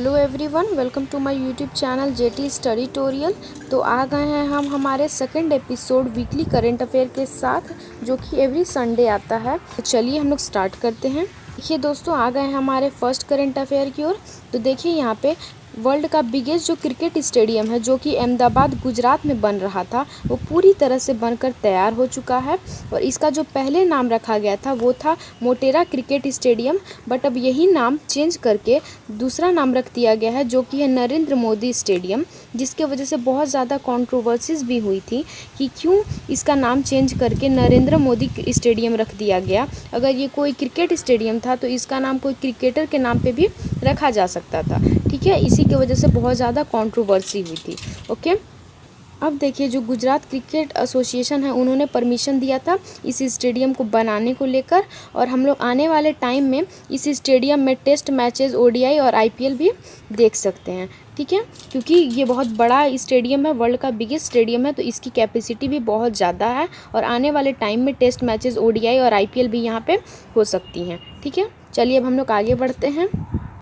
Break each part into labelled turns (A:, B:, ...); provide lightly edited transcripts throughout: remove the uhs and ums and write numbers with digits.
A: Hello everyone, welcome to my YouTube channel JT study tutorial. तो आ गए हैं हम हमारे second episode weekly current affair के साथ, जो कि एवरी संडे आता है। तो चलिए हम लोग स्टार्ट करते हैं। देखिए दोस्तों, आ गए हैं हमारे फर्स्ट करंट अफेयर की ओर। तो देखिए यहाँ पे वर्ल्ड का बिगेस्ट जो क्रिकेट स्टेडियम है, जो कि अहमदाबाद गुजरात में बन रहा था, वो पूरी तरह से बनकर तैयार हो चुका है। और इसका जो पहले नाम रखा गया था वो था मोटेरा क्रिकेट स्टेडियम, बट अब यही नाम चेंज करके दूसरा नाम रख दिया गया है, जो कि है नरेंद्र मोदी स्टेडियम। जिसके वजह से बहुत ज़्यादा कंट्रोवर्सीज भी हुई थी कि क्यों इसका नाम चेंज करके नरेंद्र मोदी स्टेडियम रख दिया गया। अगर ये कोई क्रिकेट स्टेडियम था तो इसका नाम कोई क्रिकेटर के नाम पे भी रखा जा सकता था, ठीक है। इसी की वजह से बहुत ज़्यादा कंट्रोवर्सी हुई थी। ओके, अब देखिए, जो गुजरात क्रिकेट एसोसिएशन है उन्होंने परमिशन दिया था इस स्टेडियम को बनाने को लेकर, और हम लोग आने वाले टाइम में इस स्टेडियम में टेस्ट मैचेस, ओडीआई और आईपीएल भी देख सकते हैं, ठीक है। क्योंकि ये बहुत बड़ा स्टेडियम है, वर्ल्ड का बिगेस्ट स्टेडियम है, तो इसकी कैपेसिटी भी बहुत ज़्यादा है, और आने वाले टाइम में टेस्ट मैचेस, ओडीआई और आईपीएल भी यहाँ पे हो सकती हैं, ठीक है। चलिए अब हम लोग आगे बढ़ते हैं।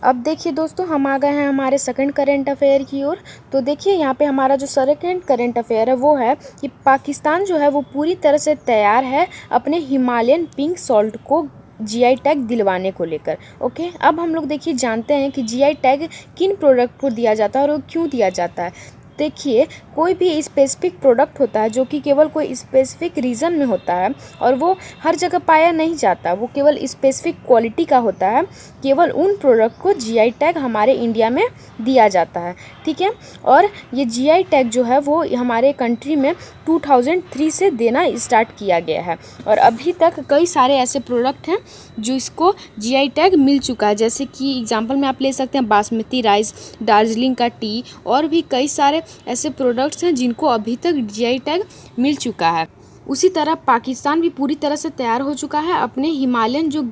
A: अब देखिए दोस्तों, हम आ गए हैं हमारे सेकंड करंट अफेयर की ओर। तो देखिए यहाँ पे हमारा जो सेकंड करंट अफेयर है वो है कि पाकिस्तान जो है वो पूरी तरह से तैयार है अपने हिमालयन पिंक सॉल्ट को जीआई टैग दिलवाने को लेकर। ओके, अब हम लोग देखिए जानते हैं कि जीआई टैग किन प्रोडक्ट को दिया जाता है और वो क्यों दिया जाता है। देखिए, कोई भी स्पेसिफिक प्रोडक्ट होता है जो कि केवल कोई स्पेसिफिक रीजन में होता है और वो हर जगह पाया नहीं जाता, वो केवल स्पेसिफिक क्वालिटी का होता है, केवल उन प्रोडक्ट को जीआई टैग हमारे इंडिया में दिया जाता है, ठीक है। और ये जीआई टैग जो है वो हमारे कंट्री में 2003 से देना स्टार्ट किया गया है, और अभी तक कई सारे ऐसे प्रोडक्ट हैं जो इसको जीआई टैग मिल चुका है। जैसे कि एग्जांपल में आप ले सकते हैं बासमती राइस, दार्जिलिंग का टी, और भी कई सारे ऐसे प्रोडक्ट्स हैं जिनको अभी तक जीआई टैग मिल चुका है। उसी तरह पाकिस्तान भी पूरी तरह से तैयार हो चुका है अपने हिमालयन जो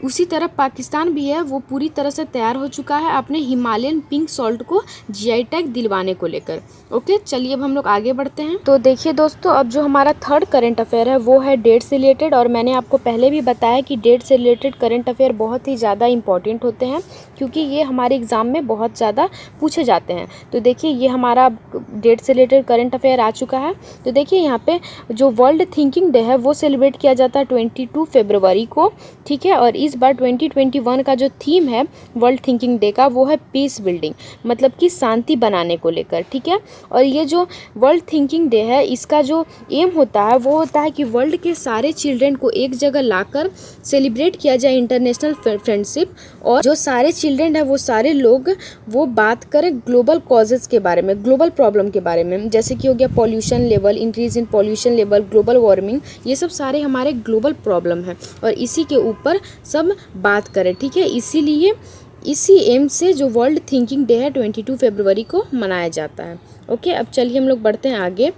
A: उसी तरह पाकिस्तान भी है वो पूरी तरह से तैयार हो चुका है अपने हिमालयन पिंक सॉल्ट को जीआई टैग दिलवाने को लेकर। ओके, चलिए अब हम लोग आगे बढ़ते हैं। तो देखिए दोस्तों, अब जो हमारा थर्ड करंट अफेयर है वो है डेट से रिलेटेड, और मैंने आपको पहले भी बताया कि डेट से रिलेटेड करंट अफेयर बहुत ही ज़्यादा इंपॉर्टेंट होते हैं, क्योंकि ये हमारे एग्ज़ाम में बहुत ज़्यादा पूछे जाते हैं। तो देखिए, ये हमारा डेट से रिलेटेड करंट अफेयर आ चुका है। तो देखिए यहाँ पे जो वर्ल्ड थिंकिंग डे है वो सेलिब्रेट किया जाता है 22 फरवरी को, ठीक है। और इस बार 2021 का जो थीम है वर्ल्ड थिंकिंग डे का वो है पीस बिल्डिंग, मतलब कि शांति बनाने को लेकर, ठीक है। और ये जो वर्ल्ड थिंकिंग डे है इसका जो एम होता है वो होता है कि वर्ल्ड के सारे चिल्ड्रेन को एक जगह लाकर सेलिब्रेट किया जाए इंटरनेशनल फ्रेंडशिप, और जो सारे चिल्ड्रेन है वो सारे लोग वो बात करें ग्लोबल कॉजेज़ के बारे में, ग्लोबल प्रॉब्लम के बारे में, जैसे कि हो गया pollution level, increase in pollution level, global warming, ये सब सारे हमारे ग्लोबल प्रॉब्लम है, और इसी के ऊपर सब बात करें, ठीक है। इसीलिए इसी एम से जो वर्ल्ड थिंकिंग डे है 22 फरवरी को मनाया जाता है। ओके, अब चलिए हम लोग बढ़ते हैं आगे।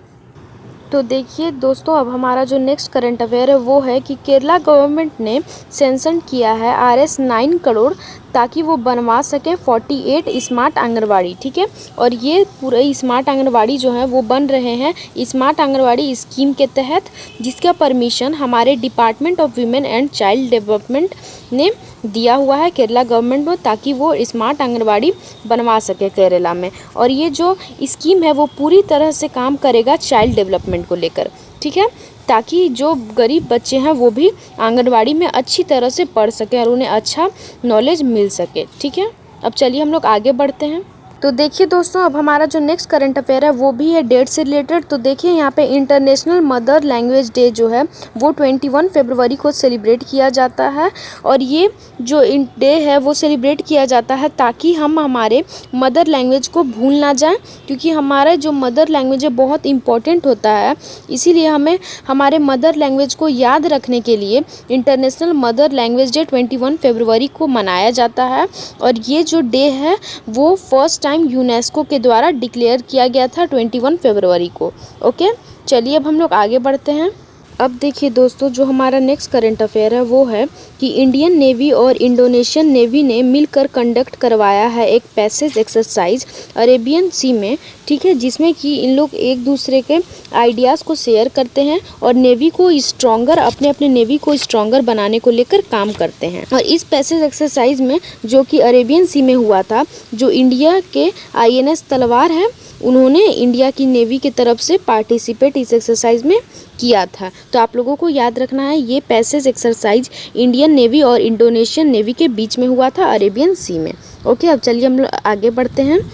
A: तो देखिए दोस्तों, अब हमारा जो नेक्स्ट करंट अफेयर है वो है कि केरला गवर्नमेंट ने सैंक्शन किया है RS 9 करोड़ ताकि वो बनवा सके 48 स्मार्ट आंगनवाड़ी, ठीक है। और ये पूरे स्मार्ट आंगनवाड़ी जो है वो बन रहे हैं स्मार्ट आंगनवाड़ी स्कीम के तहत, जिसका परमिशन हमारे department of women and child development ने दिया हुआ है केरला गवर्नमेंट को, ताकि वो स्मार्ट आंगनवाड़ी बनवा सके केरला में। और ये जो स्कीम है वो पूरी तरह से काम करेगा चाइल्ड डेवलपमेंट को लेकर, ठीक है, ताकि जो गरीब बच्चे हैं वो भी आंगनवाड़ी में अच्छी तरह से पढ़ सकें और उन्हें अच्छा नॉलेज मिल सके, ठीक है। अब चलिए हम लोग आगे बढ़ते हैं। तो देखिए दोस्तों, अब हमारा जो नेक्स्ट करंट अफेयर है वो भी है डेट से रिलेटेड। तो देखिए यहाँ पे इंटरनेशनल मदर लैंग्वेज डे जो है वो 21 फरवरी को सेलिब्रेट किया जाता है, और ये जो डे है वो सेलिब्रेट किया जाता है ताकि हम हमारे मदर लैंग्वेज को भूल ना जाएं, क्योंकि हमारा जो मदर लैंग्वेज है बहुत इंपॉर्टेंट होता है। इसीलिए हमें हमारे मदर लैंग्वेज को याद रखने के लिए इंटरनेशनल मदर लैंग्वेज डे 21 फरवरी को मनाया जाता है। और ये जो डे है वो फर्स्ट टाइम यूनेस्को के द्वारा डिक्लेयर किया गया था 21 फरवरी को। ओके, चलिए अब हम लोग आगे बढ़ते हैं। अब देखिए दोस्तों, जो हमारा नेक्स्ट करंट अफेयर है वो है कि इंडियन नेवी और इंडोनेशियन नेवी ने मिलकर कंडक्ट करवाया है एक पैसेज एक्सरसाइज अरेबियन सी में, ठीक है, जिसमें कि इन लोग एक दूसरे के आइडियाज़ को शेयर करते हैं और नेवी को स्ट्रॉन्गर अपने नेवी को स्ट्रॉन्गर बनाने को लेकर काम करते हैं। और इस पैसेज एक्सरसाइज में जो कि अरेबियन सी में हुआ था, जो इंडिया के INS तलवार है उन्होंने इंडिया की नेवी की तरफ से पार्टिसिपेट इस एक्सरसाइज में किया था। तो आप लोगों को याद रखना है, ये पैसेज एक्सरसाइज इंडियन नेवी और इंडोनेशियन नेवी के बीच में हुआ था अरेबियन सी में। ओके, अब चलिए हम लोग आगे बढ़ते हैं।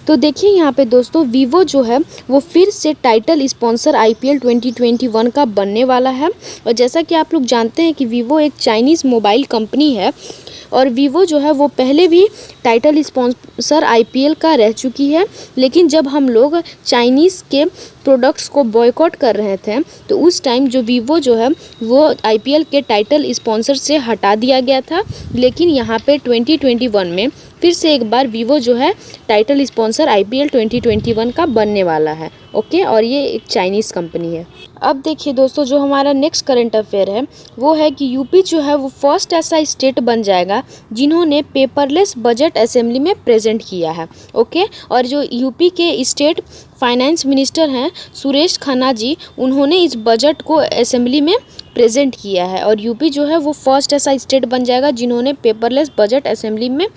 A: तो देखिए यहाँ पे दोस्तों, वीवो जो है वो फिर से टाइटल स्पॉन्सर IPL 2021 का बनने वाला है। और जैसा कि आप लोग जानते हैं कि वीवो एक चाइनीज़ मोबाइल कंपनी है और वीवो जो है वो पहले भी टाइटल स्पॉन्सर IPL का रह चुकी है। लेकिन जब हम लोग चाइनीज़ के प्रोडक्ट्स को बॉयकॉट कर रहे थे तो उस टाइम जो वीवो जो है वो IPL के टाइटल स्पॉन्सर से हटा दिया गया था। लेकिन यहाँ पे 2021 में फिर से एक बार वीवो जो है टाइटल स्पॉन्सर IPL 2021 का बनने वाला है। ओके, और ये एक चाइनीज़ कंपनी है। अब देखिए दोस्तों, जो हमारा नेक्स्ट करंट अफेयर है वो है कि यूपी जो है वो फर्स्ट ऐसा स्टेट बन जाएगा जिन्होंने पेपरलेस बजट असेंबली में प्रेजेंट किया है। ओके, और जो यूपी के स्टेट फाइनेंस मिनिस्टर हैं सुरेश खन्ना जी, उन्होंने इस बजट को असेंबली में प्रेजेंट किया है। और यूपी जो है वो फर्स्ट ऐसा स्टेट बन जाएगा जिन्होंने पेपरलेस बजट असेंबली में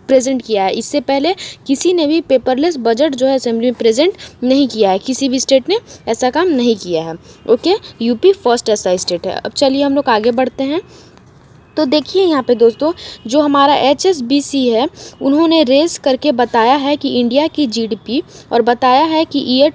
A: प्रेजेंट किया है। इससे पहले किसी ने भी पेपरलेस बजट जो है असेंबली में प्रेजेंट नहीं किया है, किसी भी स्टेट ने ऐसा काम नहीं किया है। ओके, यूपी फर्स्ट ऐसा स्टेट है। अब चलिए हम लोग आगे बढ़ते हैं। तो देखिए यहाँ पे दोस्तों, जो हमारा HSBC है उन्होंने रेस करके बताया है कि इंडिया की GDP और बताया है कि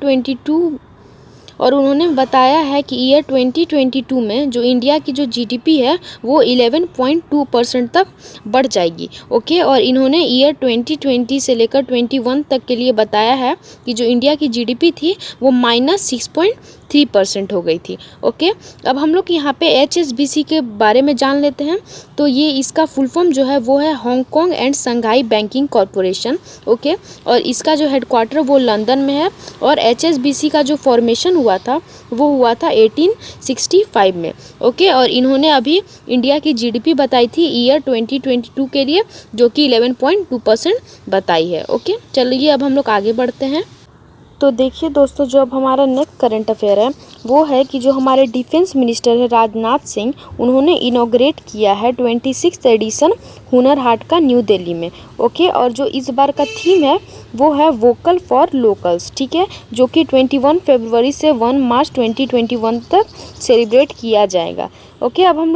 A: उन्होंने बताया है कि ईयर 2022 में जो इंडिया की जो GDP है वो 11.2% तक बढ़ जाएगी। ओके, और इन्होंने ईयर 2020 से लेकर 21 तक के लिए बताया है कि जो इंडिया की GDP थी वो -6.3% हो गई थी। ओके, अब हम लोग यहाँ पे HSBC के बारे में जान लेते हैं। तो ये इसका फुल फॉर्म जो है वो है Hong Kong and Shanghai banking corporation. Okay, और इसका जो हेडक्वार्टर वो लंदन में है। और HSBC का जो फॉर्मेशन हुआ था वो हुआ था 1865 में। ओके, और इन्होंने अभी इंडिया की GDP बताई थी ईयर 2022 के लिए, जो कि 11.2% बताई है। ओके, चलिए अब हम लोग आगे बढ़ते हैं। तो देखिए दोस्तों, जो अब हमारा नेक्स्ट करंट अफेयर है वो है कि जो हमारे डिफेंस मिनिस्टर है राजनाथ सिंह, उन्होंने इनॉग्रेट किया है 26th एडिशन हुनर हाट का न्यू दिल्ली में। ओके, और जो इस बार का थीम है वो है वोकल फॉर लोकल्स, ठीक है, जो कि 21 फरवरी से 1 मार्च 2021 तक सेलिब्रेट किया जाएगा। ओके, अब हम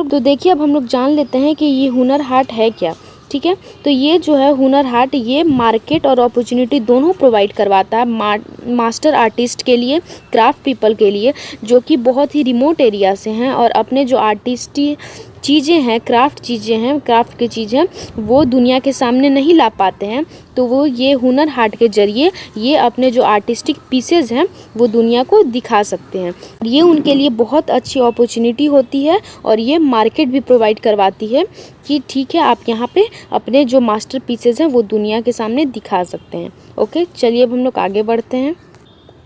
A: लोग जान लेते हैं कि ये हुनर हाट है क्या। ठीक है, तो ये जो है हुनर हाट ये मार्केट और अपॉर्चुनिटी दोनों प्रोवाइड करवाता है मास्टर आर्टिस्ट के लिए, क्राफ्ट पीपल के लिए जो कि बहुत ही रिमोट एरिया से हैं और अपने जो आर्टिस्टी चीज़ें हैं, क्राफ्ट की चीज़ें वो दुनिया के सामने नहीं ला पाते हैं। तो वो ये हुनर हाट के ज़रिए ये अपने जो आर्टिस्टिक पीसेज हैं वो दुनिया को दिखा सकते हैं। ये उनके लिए बहुत अच्छी अपॉर्चुनिटी होती है और ये मार्केट भी प्रोवाइड करवाती है कि ठीक है, आप यहाँ पे अपने जो मास्टर पीसेज हैं वो दुनिया के सामने दिखा सकते हैं। ओके, चलिए अब हम लोग आगे बढ़ते हैं।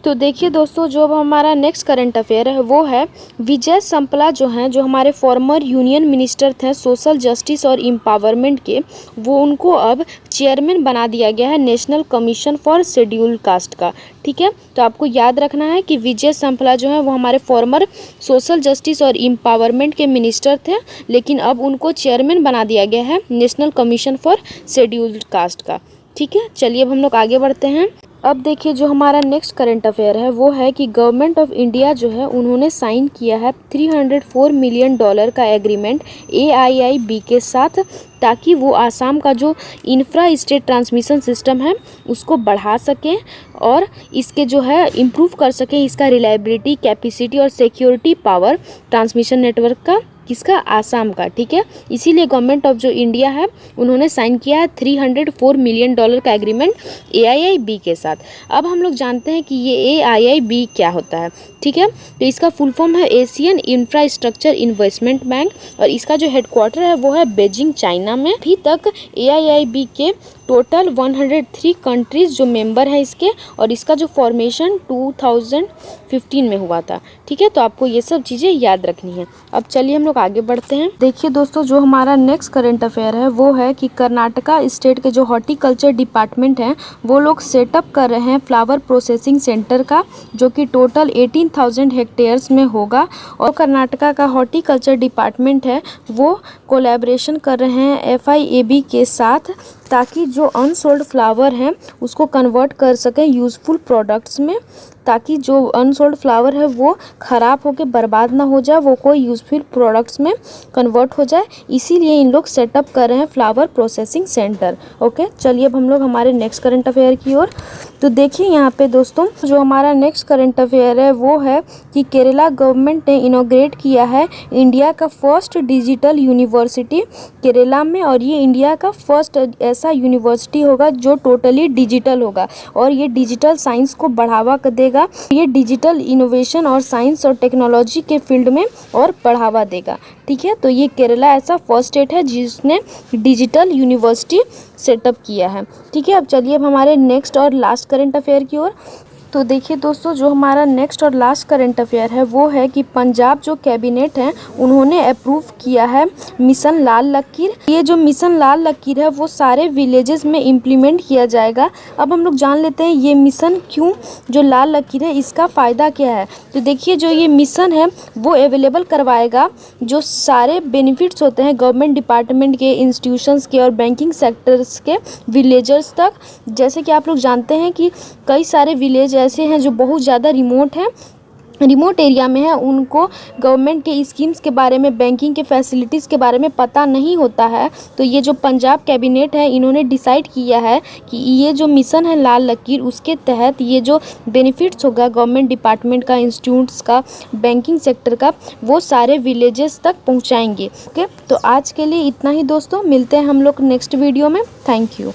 A: तो देखिए दोस्तों, जो अब हमारा नेक्स्ट करंट अफेयर है वो है विजय संपला जो हैं, जो हमारे फॉर्मर यूनियन मिनिस्टर थे सोशल जस्टिस और एम्पावरमेंट के, वो उनको अब चेयरमैन बना दिया गया है national commission for scheduled caste का। ठीक है, तो आपको याद रखना है कि विजय संपला जो है वो हमारे फॉर्मर सोशल जस्टिस और एम्पावरमेंट के मिनिस्टर थे, लेकिन अब उनको चेयरमैन बना दिया गया है national commission for scheduled caste का। ठीक है, चलिए अब हम लोग आगे बढ़ते हैं। अब देखिए, जो हमारा नेक्स्ट करंट अफेयर है वो है कि गवर्नमेंट ऑफ इंडिया जो है उन्होंने साइन किया है $304 मिलियन का एग्रीमेंट AIIB के साथ, ताकि वो आसाम का जो इंफ्रा स्टेट ट्रांसमिशन सिस्टम है उसको बढ़ा सकें और इसके जो है इम्प्रूव कर सकें इसका रिलायबिलिटी, कैपेसिटी और सिक्योरिटी पावर ट्रांसमिशन नेटवर्क का, किसका, आसाम का। ठीक है, इसीलिए गवर्नमेंट ऑफ जो इंडिया है उन्होंने साइन किया है $304 मिलियन का एग्रीमेंट AIIB के साथ। अब हम लोग जानते हैं कि ये AIIB क्या होता है। ठीक है, तो इसका फुल फॉर्म है एशियन इंफ्रास्ट्रक्चर इन्वेस्टमेंट बैंक और इसका जो हेडक्वार्टर है वो है बीजिंग, चाइना में। अभी तक AIIB के टोटल 103 कंट्रीज़ जो मेंबर है इसके, और इसका जो फॉर्मेशन 2015 में हुआ था। ठीक है, तो आपको ये सब चीज़ें याद रखनी है। अब चलिए हम लोग आगे बढ़ते हैं। देखिए दोस्तों, जो हमारा नेक्स्ट करंट अफेयर है वो है कि कर्नाटका स्टेट के जो हॉर्टिकल्चर डिपार्टमेंट हैं वो लोग सेटअप कर रहे हैं फ्लावर प्रोसेसिंग सेंटर का, जो कि टोटल 18,000 हेक्टेयर्स में होगा। और कर्नाटका का हॉर्टिकल्चर डिपार्टमेंट है वो कोलैबोरेशन कर रहे हैं FIAB के साथ, ताकि जो अनसोल्ड फ्लावर हैं उसको कन्वर्ट कर सकें यूज़फुल प्रोडक्ट्स में, ताकि जो अनसोल्ड फ्लावर है वो ख़राब होकर बर्बाद ना हो जाए, वो कोई यूज़फुल प्रोडक्ट्स में कन्वर्ट हो जाए। इसीलिए इन लोग सेटअप कर रहे हैं फ्लावर प्रोसेसिंग सेंटर। ओके, चलिए अब हम लोग हमारे नेक्स्ट करंट अफेयर की ओर। तो देखिए यहाँ पे दोस्तों, जो हमारा नेक्स्ट करंट अफेयर है वो है कि केरला गवर्नमेंट ने इनॉग्रेट किया है इंडिया का फर्स्ट डिजिटल यूनिवर्सिटी केरला में। और ये इंडिया का फर्स्ट ऐसा यूनिवर्सिटी होगा जो टोटली डिजिटल होगा, और ये डिजिटल साइंस को बढ़ावा देगा। ये डिजिटल इनोवेशन और साइंस और टेक्नोलॉजी के फील्ड में और बढ़ावा देगा। ठीक है, तो ये केरला ऐसा फर्स्ट स्टेट है जिसने डिजिटल यूनिवर्सिटी सेटअप किया है। ठीक है, अब चलिए अब हमारे नेक्स्ट और लास्ट करंट अफेयर की ओर। तो देखिए दोस्तों, जो हमारा नेक्स्ट और लास्ट करंट अफेयर है वो है कि पंजाब जो कैबिनेट है उन्होंने अप्रूव किया है मिशन लाल लकीर। ये जो मिशन लाल लकीर है वो सारे विलेजेस में इम्प्लीमेंट किया जाएगा। अब हम लोग जान लेते हैं ये मिशन क्यों, जो लाल लकीर है इसका फ़ायदा क्या है। तो देखिए, जो ये मिशन है वो अवेलेबल करवाएगा जो सारे बेनिफिट्स होते हैं गवर्नमेंट डिपार्टमेंट के, इंस्टीट्यूशंस के और बैंकिंग सेक्टर्स के विलेजर्स तक। जैसे कि आप लोग जानते हैं कि कई सारे विलेज ऐसे हैं जो बहुत ज़्यादा रिमोट एरिया में है, उनको गवर्नमेंट के स्कीम्स के बारे में, बैंकिंग के फैसिलिटीज़ के बारे में पता नहीं होता है। तो ये जो पंजाब कैबिनेट है इन्होंने डिसाइड किया है कि ये जो मिशन है लाल लकीर, उसके तहत ये जो बेनिफिट्स होगा गवर्नमेंट डिपार्टमेंट का, इंस्टीट्यूट्स का, बैंकिंग सेक्टर का, वो सारे विलेजेस तक पहुँचाएंगे। ओके, तो आज के लिए इतना ही दोस्तों, मिलते हैं हम लोग नेक्स्ट वीडियो में। Thank you.